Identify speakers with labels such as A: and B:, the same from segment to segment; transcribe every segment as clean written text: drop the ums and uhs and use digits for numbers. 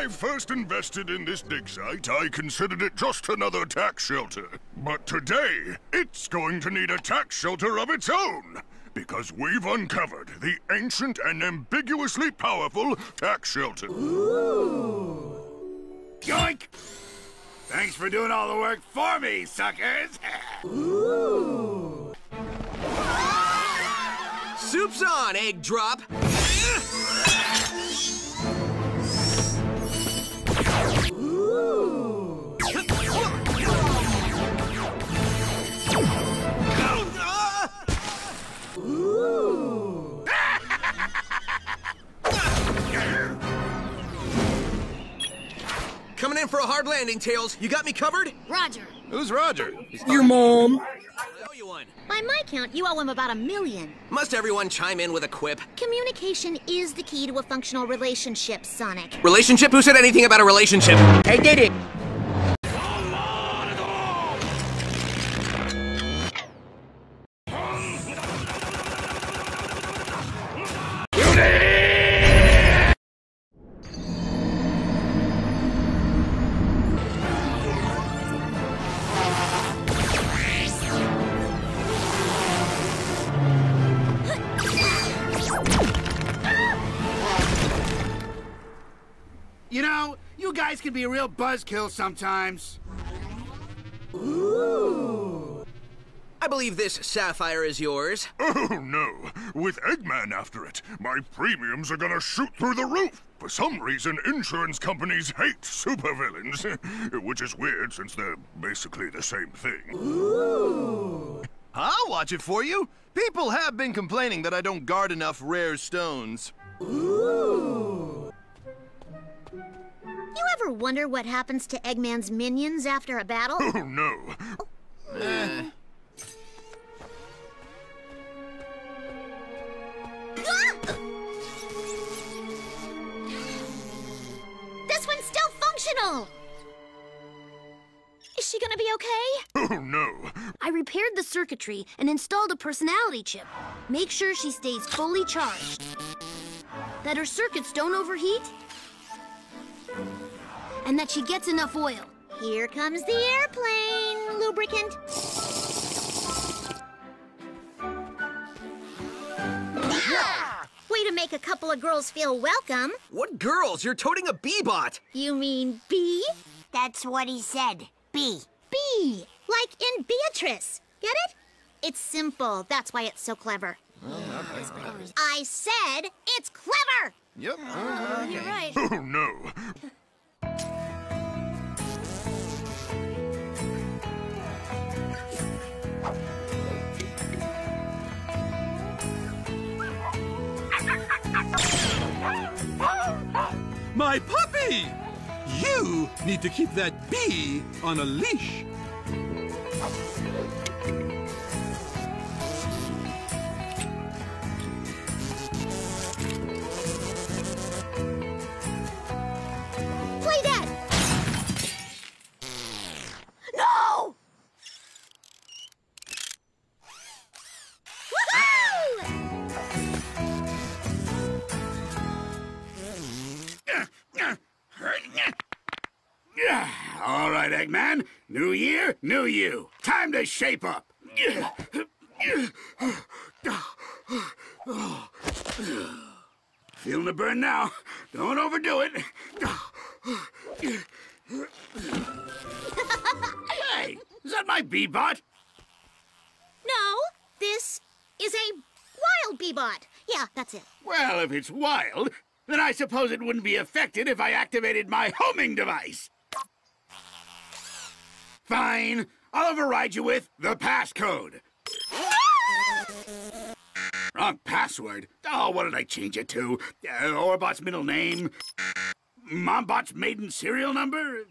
A: I first invested in this dig site, I considered it just another tax shelter. But today, it's going to need a tax shelter of its own. Because we've uncovered the ancient and ambiguously powerful tax shelter.
B: Ooh. Yoink! Thanks for doing all the work for me, suckers!
C: Ooh. Soup's on, egg drop! Ooh. Ooh. Coming in for a hard landing, Tails. You got me covered?
D: Roger.
E: Who's Roger?
F: Your mom.
C: I owe you one.
D: By my count, you owe him about $1 million.
C: Must everyone chime in with a quip?
D: Communication is the key to a functional relationship, Sonic.
C: Relationship? Who said anything about a relationship?
F: I did it.
B: You know, you guys can be a real buzzkill sometimes.
C: Ooh. I believe this sapphire is yours.
A: Oh, no. With Eggman after it, my premiums are gonna shoot through the roof. For some reason, insurance companies hate supervillains. Which is weird, since they're basically the same thing.
C: Ooh.
E: I'll watch it for you. People have been complaining that I don't guard enough rare stones.
C: Ooh.
D: You ever wonder what happens to Eggman's minions after a battle?
A: Oh, no.
D: This one's still functional! Is she gonna be okay?
A: Oh, no.
G: I repaired the circuitry and installed a personality chip. Make sure she stays fully charged. That her circuits don't overheat. And that she gets enough oil.
D: Here comes the airplane, lubricant. Way to make a couple of girls feel welcome.
C: What girls? You're toting a bee-bot.
D: You mean bee?
G: That's what he said. B.
D: Bee, like in Beatrice. Get it? It's simple. That's why it's so clever. I said it's clever!
E: Yep.
G: You're right.
A: Oh, no.
H: My puppy! You need to keep that bee on a leash.
D: Play dead!
G: No!
B: All right, Eggman. New year, new you. Time to shape up. Feeling the burn now. Don't overdo it. Hey, is that my bee-bot?
D: No, this is a wild bee-bot. Yeah, that's it.
B: Well, if it's wild, then I suppose it wouldn't be affected if I activated my homing device. Fine. I'll override you with the passcode. Wrong password. Oh, what did I change it to? Orbot's middle name? Mombot's maiden serial number?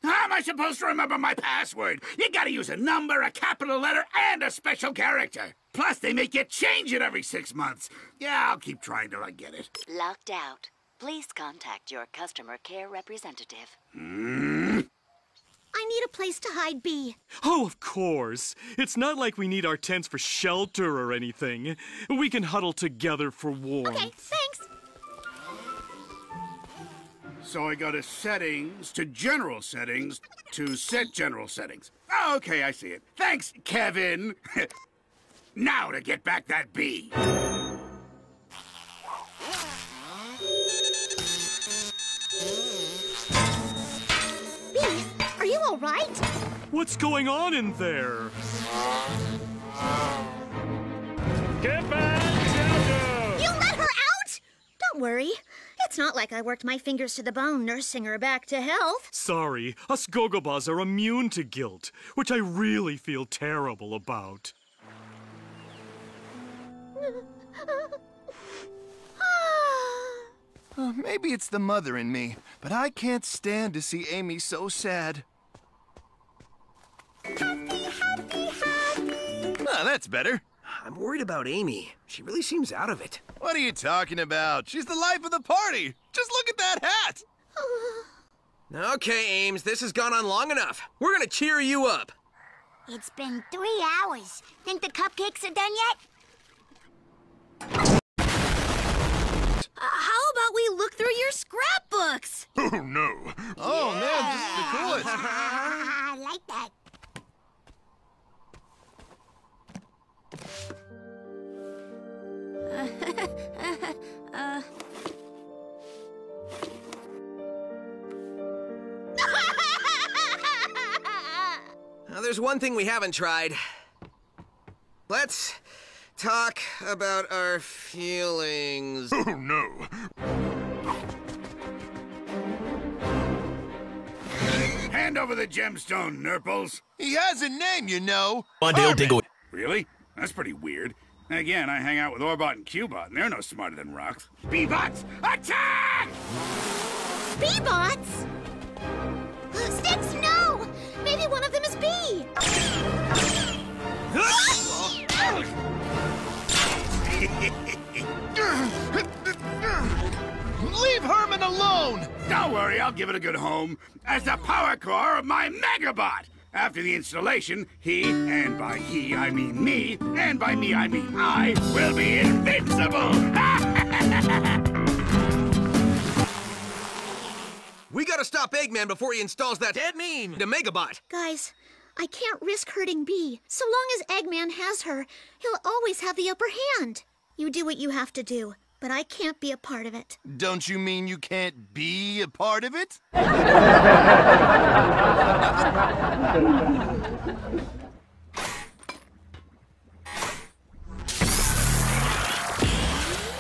B: How am I supposed to remember my password? You gotta use a number, a capital letter, and a special character. Plus, they make you change it every 6 months. Yeah, I'll keep trying till I get it.
I: Locked out. Please contact your customer care representative.
D: I need a place to hide Bee.
J: Oh, of course. It's not like we need our tents for shelter or anything. We can huddle together for warmth.
D: Okay, thanks.
B: So I go to settings, to general settings, to set general settings. Oh, okay, I see it. Thanks, Kevin. Now to get back that bee.
D: Bee, are you all right?
J: What's going on in there? Get back, Shelter!
D: You let her out? Don't worry. It's not like I worked my fingers to the bone nursing her back to health.
J: Sorry, us Gogobas are immune to guilt, which I really feel terrible about.
E: Maybe it's the mother in me, but I can't stand to see Amy so sad. Ah, that's better.
C: I'm worried about Amy. She really seems out of it.
E: What are you talking about? She's the life of the party. Just look at that hat.
C: Okay, Ames, this has gone on long enough. We're gonna cheer you up.
F: It's been 3 hours. Think the cupcakes are done yet?
G: How about we look through your scrapbooks?
A: Oh, no.
E: Oh, man, this is the coolest.
F: I like that.
C: Now, there's one thing we haven't tried. Let's talk about our feelings.
A: Oh, no.
B: Hand over the gemstone, Nurples.
E: He has a name, you know.
B: Dingo. Really? That's pretty weird. Again, I hang out with Orbot and Cubot, and they're no smarter than rocks. Bee-bots, attack!
D: Bee-bots? Sticks, no! Maybe one of them is Bee.
E: Leave Herman alone!
B: Don't worry, I'll give it a good home as the power core of my Megabot. After the installation, he, and by he I mean me, and by me I mean I, will be invincible!
C: We gotta stop Eggman before he installs that dead mean the Megabot.
D: Guys, I can't risk hurting Bee. So long as Eggman has her, he'll always have the upper hand. You do what you have to do, but I can't be a part of it.
E: Don't you mean you can't be a part of it?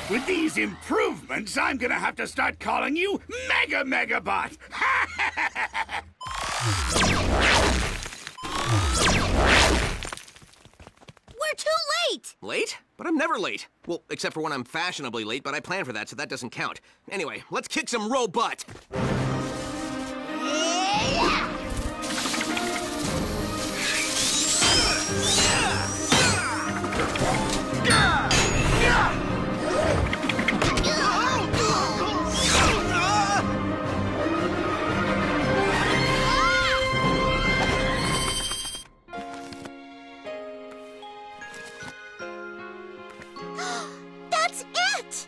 B: With these improvements, I'm gonna have to start calling you Mega Megabot!
G: We're too late!
C: Late? But I'm never late. Well, except for when I'm fashionably late, but I plan for that, so that doesn't count. Anyway, let's kick some robot.
D: That's it!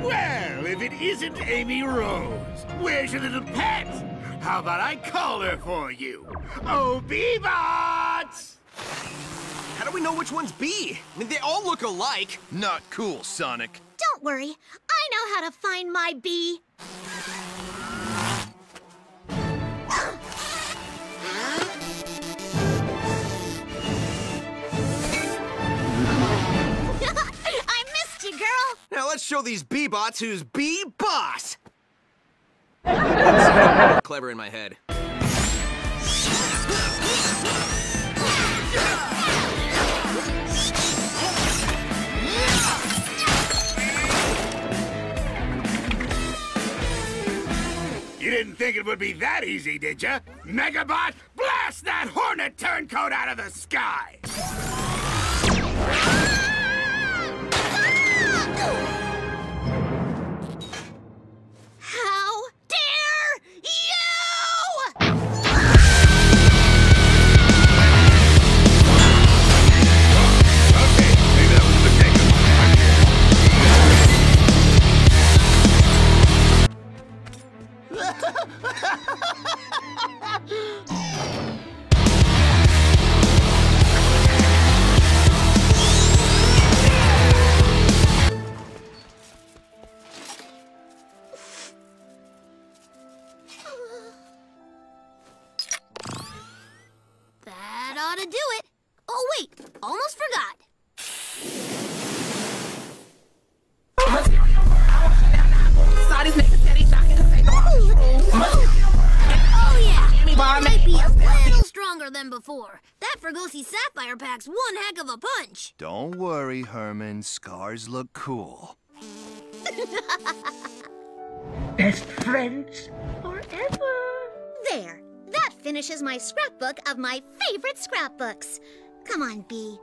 B: Well, if it isn't Amy Rose, where's your little pet? How about I call her for you? Oh, Bee-bots!
C: How do we know which one's B? I mean, they all look alike.
E: Not cool, Sonic.
D: Don't worry, I know how to find my Bee. I missed you, girl.
C: Now let's show these B-bots who's B-boss. That sounded more clever in my head.
B: You didn't think it would be that easy, did you? Megabot, blast that Hornet turncoat out of the sky!
D: How dare you!
A: Okay, maybe that was a mistake.
G: That ought to do it. Oh, wait, almost forgot. Oh, yeah, it might be a little stronger than before. That Fregosi Sapphire pack's one heck of a punch.
E: Don't worry, Herman. Scars look cool.
K: Best friends forever.
D: There. That finishes my scrapbook of my favorite scrapbooks. Come on, Bee.